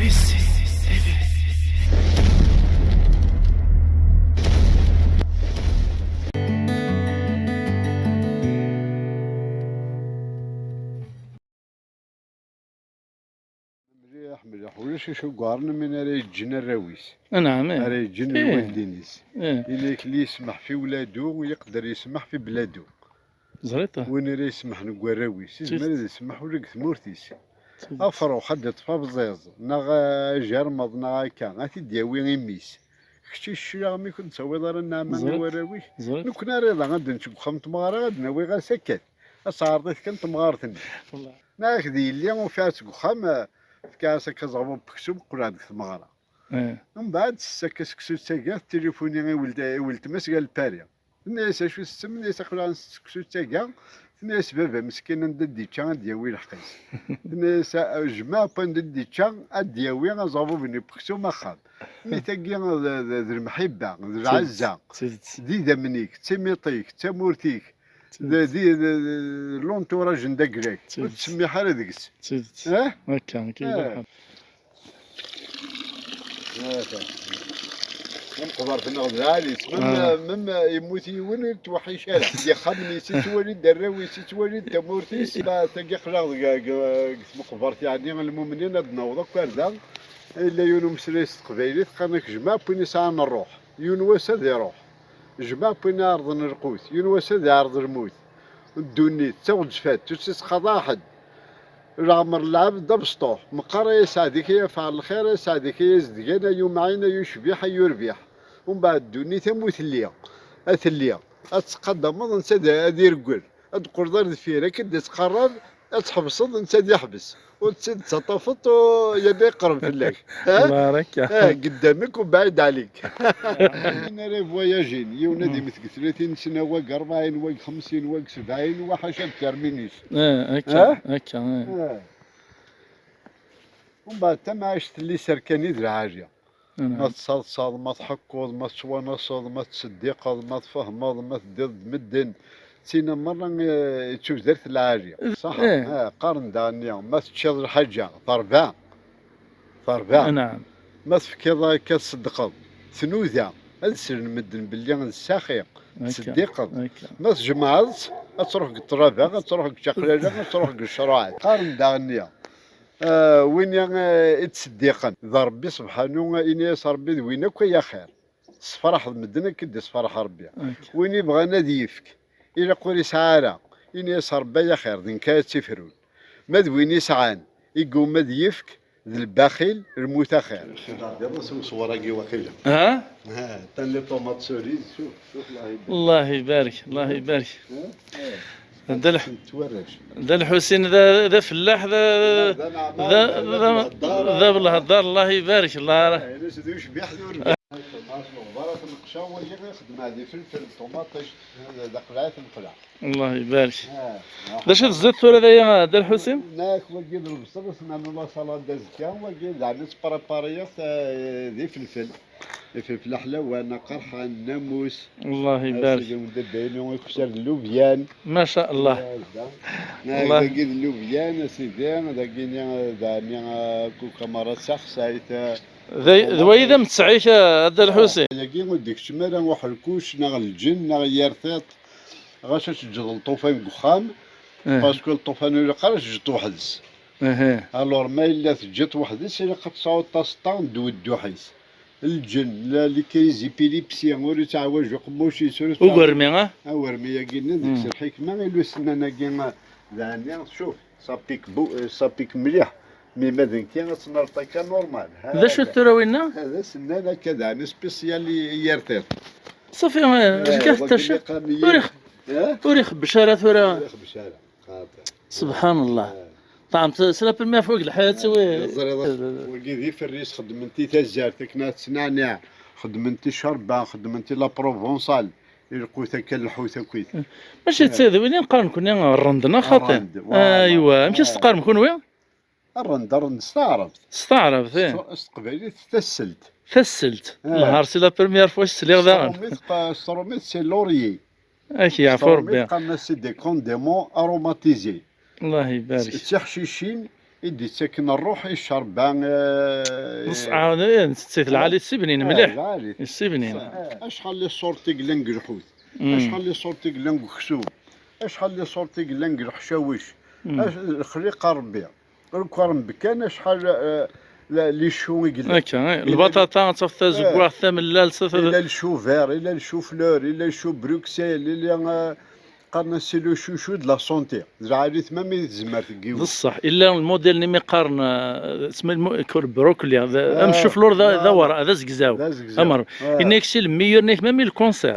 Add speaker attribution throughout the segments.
Speaker 1: Messi TV.
Speaker 2: مليح ولاش شو قارن من راه يجينا الراويس
Speaker 1: نعم
Speaker 2: راه يجينا
Speaker 1: إيه.
Speaker 2: الوالدينيس
Speaker 1: إيه.
Speaker 2: اللي يسمح في ولادو ويقدر يسمح في بلادو
Speaker 1: زريطة.
Speaker 2: وين راه يسمح نقول راويس يزمر يسمح ولا ثمورتيس افرو حد طفا بزيز ناغ جرمض ناغ كا غاتي دياوي ميس كشتي الشيا مي كنت تسوي دار النعمة وراويش
Speaker 1: زريط.
Speaker 2: نكون رضا غادي نشوف خمت مغارة غادي ناوي غا سكت أصاردت كنت مغارتني
Speaker 1: والله.
Speaker 2: ناك دي اللي وفات خام كاسا كزغبو بكسوم قراد في المغارة
Speaker 1: إيه.
Speaker 2: من بعد سكس كسو تاكا التليفوني ولد مس قال باريا الناس شو السم الناس خلان كسو تاكا الناس بابا مسكين ندي تشان دياوي الحقيس الناس جماعة ندي تشان دياوي غزابو بني بكسو ما خاب مي تاكي ذي المحبة ذي العزة دي دمنيك تميطيك تمورتيك دي لونتوراج نداكراك وتسمي حالة ديكس اه
Speaker 1: هكا كيف
Speaker 2: من قبر في النغض عالي من يموت يون توحي شارع يا خدني سيتوالي دراوي سيتوالي تمورتي سبا تلقى خلاص مقبرت يعني المؤمنين نوض كاردا الا يونو مسريس قبيلي قالك جماعة بيني ساعة نروح يونو وسد يروح جماعة بيني عرض نرقوت يونو وسد يعرض الموت الدونيت تاخد فات تسس قضاء حد العمر اللعب ده بسطوح مقرة يسعدك يفعل الخير يسعدك يزدقنا يوم عينا يشبيح يربيح ومن بعد الدنيا تموت الليا أثليا أتقدم نسد هادي رجل أدقر دار دفيرة كد تقرب أتحبصد نسد يحبس وتسد تطفط يبي يقرب في الليل
Speaker 1: بارك
Speaker 2: قدامك وبعيد عليك أنا راه فواياجين يونا دي مثل 30 سنة واق 40 واق 50 واق 70 وحاشا ترمينيش
Speaker 1: هكا هكا
Speaker 2: ومن بعد تما عشت اللي سركاني ذي الحاجة ما
Speaker 1: نعم.
Speaker 2: تصلصل ما تحكوض ما تشوانصل ما تصديقض ما تفهمض ما تديض مدن سينا مرة تشوف درت العاجية صح قارن دانيا ما تشيض الحاجة ضربان
Speaker 1: نعم.
Speaker 2: ما تفكر كتصدقض ثنوذا أنسر المدن باللي الساخيق تصديقض ما تجمعض تروح الطرابة تروح الشقلاجة تروح الشراع قارن دانيا وين يتصدقن ذا ربي سبحانه إني ربي وين يا خير صفرح المدنة كدي صفرح ربي وين يبغى نادي يفك إلا قولي سعارة إني ربي يا خير ذن كانت تفرون ماذ وين يسعان يقوم ماذ يفك ذي البخيل الموت خير يلا سوي صوراكي وخيلة
Speaker 1: ها
Speaker 2: تن لي طوماط سوريز شوف
Speaker 1: الله يبارك الله يبارك ذا الحسين ذا فلاح ذا بالهدار الله يبارك الله الله يبارك ذا شو الزيت ثورة ذا ذا الحسين؟
Speaker 2: ناك وجد البصل سمعنا الله صلاة دزكان وجد زعما بريباريات ذي فلفل الفلفل حلاوة قرحة الناموس
Speaker 1: الله يبارك
Speaker 2: مدبين ويكسر اللوبيان
Speaker 1: ما شاء الله
Speaker 2: الله داكين اللوبيان سيدي داكين كوكامارات سايت
Speaker 1: ذوي متسعيش هذا الحسين
Speaker 2: لاكين وديك الشمالة وحركوش ناغ الجن ناغ يرثيط غاش تجد الطوفان قخام باسكو الطوفان اللي قارش جت وحدس الور ما الا تجت وحدس الا قد تصاوب طاسطان دو حيس الجن لا اللي كيزي بيليبسي وري تعواج قموش يسرو
Speaker 1: وغرمي
Speaker 2: ورمي ياكينا ديك الحكمه غير سنانا كيما دانيا شوف صابيك مليح مي مادن كي غتنرطا كا نورمال
Speaker 1: هذا شو الثروينا
Speaker 2: هذا سنانا كذا يعني سبيسيال يرتيط
Speaker 1: صافي كاع حتى شي وريخ بشارة ثورة سبحان الله طعم سلاب الماء فوق الحياة
Speaker 2: وكي في الريس خدمتي تزارتك ناس تنعناع خدمتي شربة خدمتي لا بروفونسال القوثة كالحوثة كويت
Speaker 1: ماشي تساذي وين نقارن كنا الرندنا خاطر ايوا ماشي تقارن كون وين
Speaker 2: الرند استعربت استقبالي
Speaker 1: تسلت نهار سي لا بروميير فوا سليغ داغن
Speaker 2: ستروميت سي لوريي
Speaker 1: اكي يعفو ربي
Speaker 2: قالنا سي دي كونديمون اروماتيزي
Speaker 1: الله يبارك
Speaker 2: تحشيشين يدي ساكن الروح يشرب
Speaker 1: نص نسيت العالي السبنين مليح السبنين
Speaker 2: اشحال لي صورتي قلنق الحوت اشحال لي صورتي قلنق خسوم اشحال لي صورتي قلنق الحشاويش خليق ربي الكرم بكان شحال لي شو يقلب
Speaker 1: هكا البطاطا تفتا زكوا ثمن لا
Speaker 2: الى الشو فير الى الشو فلور الى الشو بروكسيل الى قارنا سي لو شوشو د لا سونتي زعما تمام يتزمر تقيو
Speaker 1: بصح الا الموديل اللي ميقارن اسمه بروكلي هذا امشي فلور ذا ورا هذا زكزاو امر انك سي الميور نيك ميم الكونسير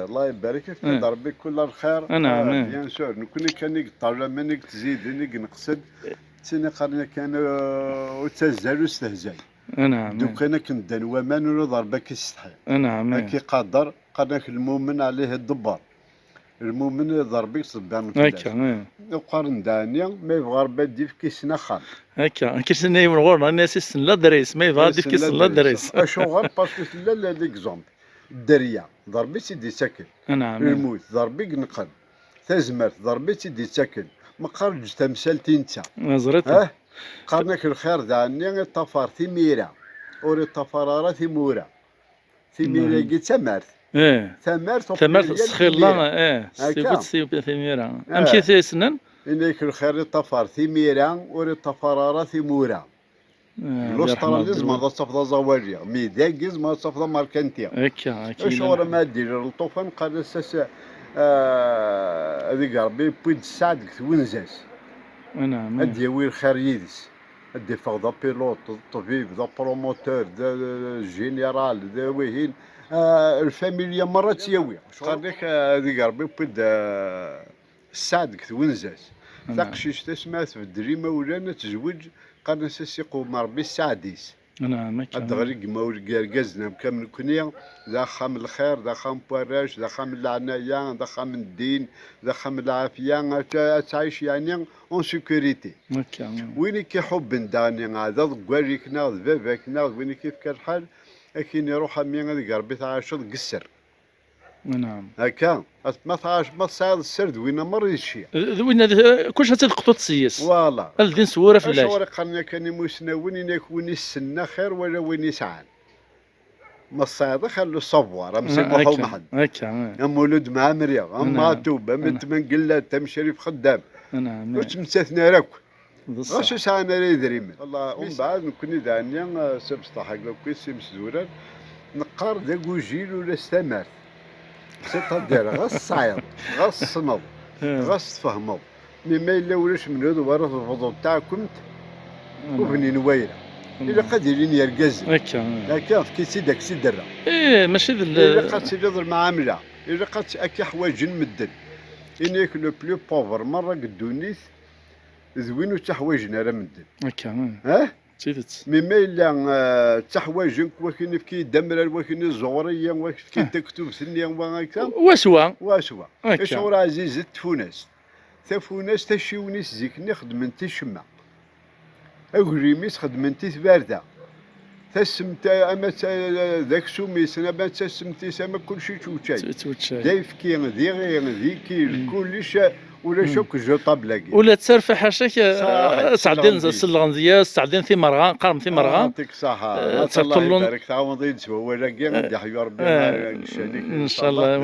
Speaker 2: الله يبارك فيك ضربي كل الخير
Speaker 1: نعم
Speaker 2: بيان سور نكون كان طالما منك تزيد انك نقصد سنة قرنا كان وتزال واستهزاء
Speaker 1: نعم
Speaker 2: دوك انا كنت دنوامان ولا ضربه كيستحي
Speaker 1: نعم
Speaker 2: كي قدر قرنا المؤمن عليه الدبار المؤمن ضربي صبان
Speaker 1: هكا
Speaker 2: وقارن دانيا ما يبغى ربي ديف كيسنا خان
Speaker 1: هكا كيسنا من غور انا سيسن لا دريس ما يبغى ديف كيسن لا دريس
Speaker 2: اشوغال باسكو لا ليكزومبل الدريه ضربي سيدي ساكن
Speaker 1: نعم
Speaker 2: الموت ضربي نقد تزمرت ضربي سيدي ساكن ما خرج تمثالتي انت
Speaker 1: نظرت
Speaker 2: قارنك الخير داني طفر ثميره اوري طفراره ثموره ثميره قلت ثمرت ثمرت
Speaker 1: سخيلا سيبوت سيب ثميره امشي ثيسنن
Speaker 2: انك الخير طفر ثميره اوري طفراره ثموره الاستراليزم هذا صفدا زواجيه ميداكيز ما صفدا ماركانتيا
Speaker 1: هكا
Speaker 2: اش ورا ما دير الطوفان قال اساس هذيك ربي بويد سعد ونزاس
Speaker 1: نعم
Speaker 2: ادي وير خير يدس ادي فوضى بيلوت الطبيب ذا بروموتور ذا جينيرال ذا وهين الفاميليا مرة تياوي قال لك هذيك ربي بويد سعد ونزاس تقشيش تسمات في الدريمه ولا تزوج قال نسيس يقوم ربي السعديس
Speaker 1: نعم
Speaker 2: الدغري ما قرقزنا كامل كنيا ذا خام الخير ذا خام بواراج ذا خام العناية ذا خام الدين ذا خام العافية تعيش يعني اون سيكوريتي وين كي حب نداني هذا ضكواريكنا ذباباكنا وين كيف كان الحال اكين يروح مين هذيك ربي تعاشر قسر
Speaker 1: نعم
Speaker 2: هكا ما تعاش ما تصايد السرد وين مر يشي
Speaker 1: وين كلشي تلقطو تسيس
Speaker 2: فوالا
Speaker 1: الدين سوره في الله
Speaker 2: قالنا كان يموسنا وين يكون السنه خير ولا وين يسعان ما الصياد خلو الصفوار مسموحو محد
Speaker 1: هكا
Speaker 2: ام ولد مع مريم ام ماتوب ام من قله تم شريف خدام
Speaker 1: نعم
Speaker 2: واش مستثنى راك واش ساعنا راه يدري والله ومن بعد نكون دانيا سبسطح هكا كويس مسدورا نقار ذا كوجيل ولا استمر سيتادير غا الصعيد غا الصنب غا تفهموا مما الا ولاش من هذا ورا الفضول تاعكم وبني نويره الا قادرين يركز هكا كيسي داك سي درا
Speaker 1: ماشي
Speaker 2: الا قاد سيدي المعامله الا قاد اكي حوايج نمدن انك لو بلو بوفر مره قدونيس زوينو حتى حوايجنا راه مدن
Speaker 1: هكا سيدت
Speaker 2: مما الا تحوايجك وكاين في دمره وكاين الزغريه وكاين تكتب ثنيه وهكا واسوا اش راه عزيز تفوناس تفوناس تشيونيس زيكني خدمتي شما اغريميس خدمتي بارده تسمتا اما ذاك سوميس انا بان تسمتي سما كلشي توتشاي دايفكي ذي غير ذيكي كلش ولا شوك جو طابلاكي
Speaker 1: ولا تسرف حاشاك سعدين السلغنزيه سعدين ثمرغان قرم ثمرغان
Speaker 2: يعطيك الصحه الله يبارك تعاود يتسوى ولا كاع يحيى ربي
Speaker 1: ان شاء الله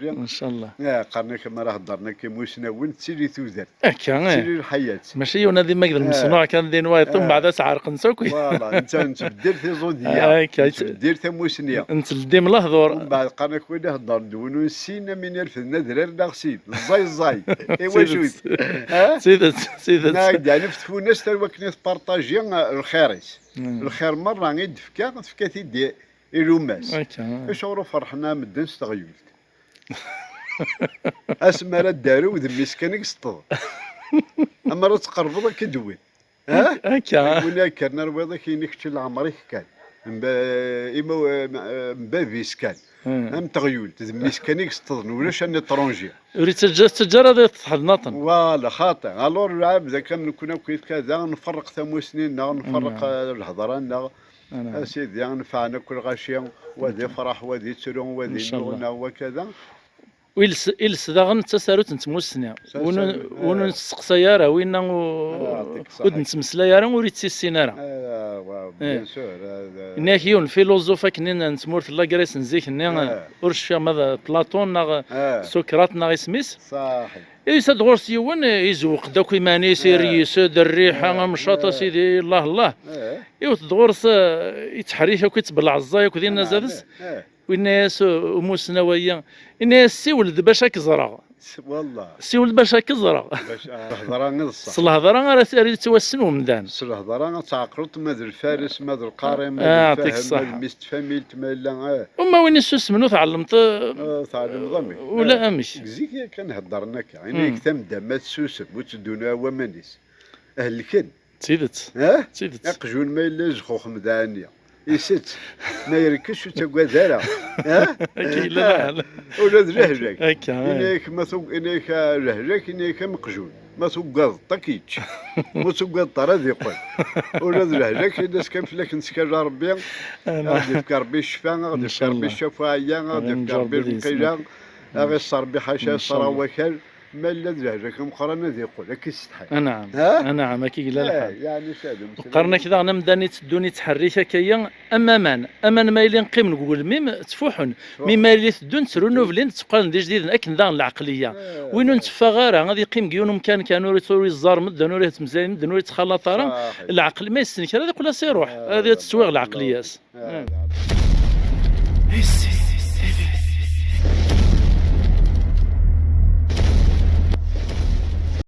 Speaker 1: ان شاء الله
Speaker 2: قرنا كما راه هضرنا كيموسنا وين تسيري توزر
Speaker 1: هكا
Speaker 2: تسيري الحياه
Speaker 1: ماشي ونادي ما يقدر المصنوع كان دين وايط ثم بعد تعرق نسوكي
Speaker 2: فوالا انت تبدل في زوديه تبدل في موسنيه
Speaker 1: انت الديم الهضور
Speaker 2: بعد قرنا كوين هضر دونو نسينا من الفنا درار نغسيل الزاي ايوا جوج
Speaker 1: سيدت
Speaker 2: يعني في الناس تاوكني تبارطاجي الخيريس الخير مره غير تفكا تيدي الروماس اش ورا فرحنا مدن استغيولت اسما راه دارو ذم مسكينك سطو اما راه تقربض كدوي
Speaker 1: هكا
Speaker 2: ولا كان ربيضه كاين كتشي العمري كان مبابيس كان ام تغيول تزميس كانيك ستظن ولاش اني طرونجي
Speaker 1: وريت التجاره هذه تحض ناطن
Speaker 2: فوالا خاطئ الور العاب اذا كان نكون كيف كذا نفرق ثموسنين نفرق الهضره اسيدي نفعنا كل غاشيه وهذه فرح وهذه تسرون وهذه نغنى وكذا
Speaker 1: ويلس داغن تساروت نتموسنا ونو نسقسا راه وين ود نتمسلا راه وريت سيسينا راه
Speaker 2: بيان سور
Speaker 1: هناك يون فيلوزوفا كنين نتمورت لا كريس نزيك هنا ورش ماذا بلاطون سقراط اسميس
Speaker 2: صاحي
Speaker 1: يسد غورس يون يزوق دوك يماني سير يسد الريحه مشاطه سيدي الله الله يوت غورس يتحريش وكيتبلع الزايك ودينا زادس والناس موسنا ويا الناس سيولد باش كزرع
Speaker 2: والله
Speaker 1: سيولد باش كزرع
Speaker 2: باش الهضره نص
Speaker 1: صل الهضره راه سيري توسنوا مدان
Speaker 2: صل الهضره تعقلت ماذا الفارس ماذا القاري
Speaker 1: يعطيك الصحه
Speaker 2: المستفاميل تمالا
Speaker 1: وما وين السوس منو تعلمت
Speaker 2: تعلم ضمي
Speaker 1: ولا امش
Speaker 2: زيك كنهضرنا يعني كتم دمات سوس وتدونا ومانيس اهل الكن
Speaker 1: تيدت
Speaker 2: تيدت اقجون ما الا زخوخ مدانيه يسد ما يركش وتقادرها
Speaker 1: اكيد لا
Speaker 2: ولا رهجك
Speaker 1: هكا
Speaker 2: انك ما سوق انك رهجك انك مقجون ما سوق طكيتش ما سوق طراد يقول ولا رهجك الناس كان فلاك نسكر ربي غادي يفكر بي الشفاء غادي يفكر بي الشفاعيه غادي يفكر بي القيله غادي يصار بي حاشا صرا وكل ما لا رهجك مقرنا يقول لك يستحي
Speaker 1: نعم نعم اكيد لا الحال
Speaker 2: يعني شادو
Speaker 1: قرنا كذا انا مداني تدوني تحريشا كيا امان ما يلي نقيم نقول ميم تفوحن مما يلي تدون ترونوفلين تبقى ندير جديد اكن ذا العقليه وين نتفا غير غادي يقيم كيون كانوا يتوري الزار مدن ولا تمزين مدن ولا تخلط راه العقل ما يستنكر هذا كله سيروح هذه تسويغ العقليات